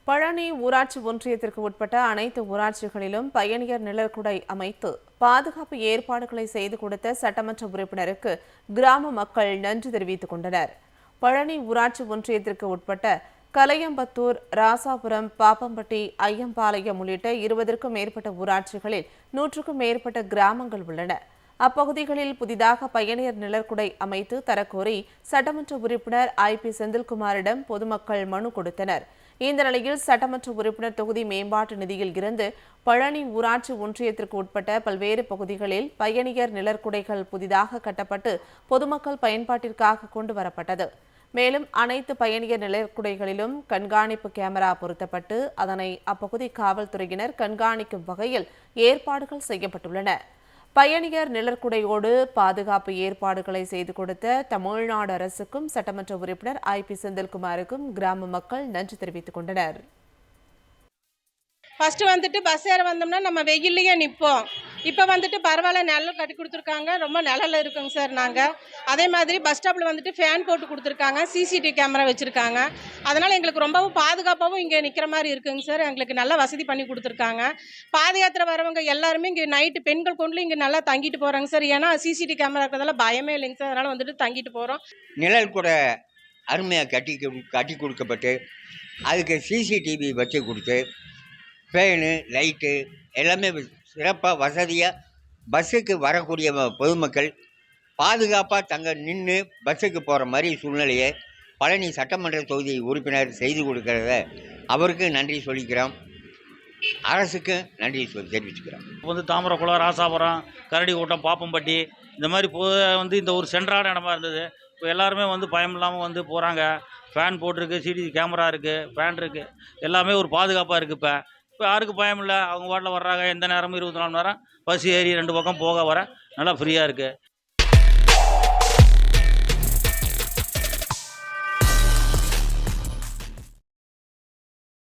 பழனி ஊராட்சி ஒன்றியத்திற்கு உட்பட்ட அனைத்து ஊராட்சிகளிலும் பயணியர் நிழற்குடை அமைத்து பாதுகாப்பு ஏற்பாடுகளை செய்து கொடுத்த சட்டமன்ற உறுப்பினருக்கு கிராம மக்கள் நன்றி தெரிவித்துக் கொண்டனர். பழனி ஊராட்சி ஒன்றியத்திற்கு உட்பட்ட கலையம்பத்தூர், ராசாபுரம், பாப்பம்பட்டி, ஐயம்பாளையம் உள்ளிட்ட 20க்கும் மேற்பட்ட ஊராட்சிகளில் 100க்கும் மேற்பட்ட கிராமங்கள் உள்ளன. அப்பகுதிகளில் புதிதாக பயணியர் நிழற்குடை அமைத்து தரக்கோரி சட்டமன்ற உறுப்பினர் ஐ.பி. செந்தில்குமாரிடம் பொதுமக்கள் மனு கொடுத்தனர். இந்த நிலையில் சட்டமன்ற உறுப்பினர் தொகுதி மேம்பாட்டு நிதியில் இருந்து பழனி ஊராட்சி ஒன்றியத்திற்கு உட்பட்ட பல்வேறு பகுதிகளில் பயணியர் நிழற்குடைகள் புதிதாக கட்டப்பட்டு பொதுமக்கள் பயன்பாட்டிற்காக கொண்டு வரப்பட்டது. மேலும் அனைத்து பயணியர் நிழற்குடைகளிலும் கண்காணிப்பு கேமரா பொருத்தப்பட்டு அதனை அப்பகுதி காவல்துறையினர் கண்காணிக்கும் வகையில் ஏற்பாடுகள் செய்யப்பட்டுள்ளன. பயணியர் நிழற்குடையோடு பாதுகாப்பு ஏற்பாடுகளை செய்து கொடுத்த தமிழ்நாடு அரசுக்கும் சட்டமன்ற உறுப்பினர் ஐ.பி. செந்தில்குமாருக்கும் கிராம மக்கள் நன்றி தெரிவித்துக் கொண்டனர். ஃபஸ்ட்டு வந்துட்டு பஸ் ஏற வந்தோம்னா நம்ம வெயில்லையே நிற்போம். இப்போ வந்துட்டு பரவாயில்ல, நிழல் கட்டி கொடுத்துருக்காங்க. ரொம்ப நிழல்ல இருக்குங்க சார். நாங்கள் அதே மாதிரி பஸ் ஸ்டாப்பில் வந்துட்டு ஃபேன் போட்டு கொடுத்துருக்காங்க. சிசிடிவி கேமரா வச்சுருக்காங்க. அதனால் எங்களுக்கு ரொம்பவும் பாதுகாப்பாகவும் இங்கே நிற்கிற மாதிரி இருக்குங்க சார். எங்களுக்கு நல்ல வசதி பண்ணி கொடுத்துருக்காங்க. பாத யாத்திரை வரவங்க எல்லாருமே இங்கே நைட்டு பெண்கள் கொண்டு இங்கே நல்லா தங்கிட்டு போகிறாங்க சார். ஏன்னா சிசிடிவி கேமரா இருக்கிறதால பயமே இல்லைங்க சார். அதனால் வந்துட்டு தங்கிட்டு போகிறோம். நிழல் கூட அருமையாக கட்டி கொடுக்கப்பட்டு அதுக்கு சிசிடிவி வச்சு கொடுத்து ஃபேனு, லைட்டு எல்லாமே சிறப்பாக வசதியாக பஸ்ஸுக்கு வரக்கூடிய பொதுமக்கள் பாதுகாப்பாக நின்று பஸ்ஸுக்கு போகிற மாதிரி சூழ்நிலையை பழனி சட்டமன்ற தொகுதி உறுப்பினர் செய்து கொடுக்கறத அவருக்கு நன்றி சொல்லிக்கிறோம். அரசுக்கு நன்றி தெரிவிச்சுக்கிறோம். தாமரைக்குளம், ராசாபுரம், கரடிக்கூட்டம், பாப்பம்பட்டி இந்த மாதிரி இந்த ஒரு சென்றான இடமா இருந்தது. இப்போ எல்லாருமே பயம் இல்லாமல் போகிறாங்க. ஃபேன் போட்டிருக்கு, சிசிடிவி கேமரா இருக்குது, ஃபேன் இருக்குது, எல்லாமே ஒரு பாதுகாப்பாக இருக்குது. இப்போ யாருக்கும் பயம் இல்லை. அவங்க பாட்டில் வர்றாங்க. எந்த நேரமும் 24 மணி நேரம் பஸ் ஏறி 2 பக்கம் போக வர நல்லா ஃப்ரீயாக இருக்குது.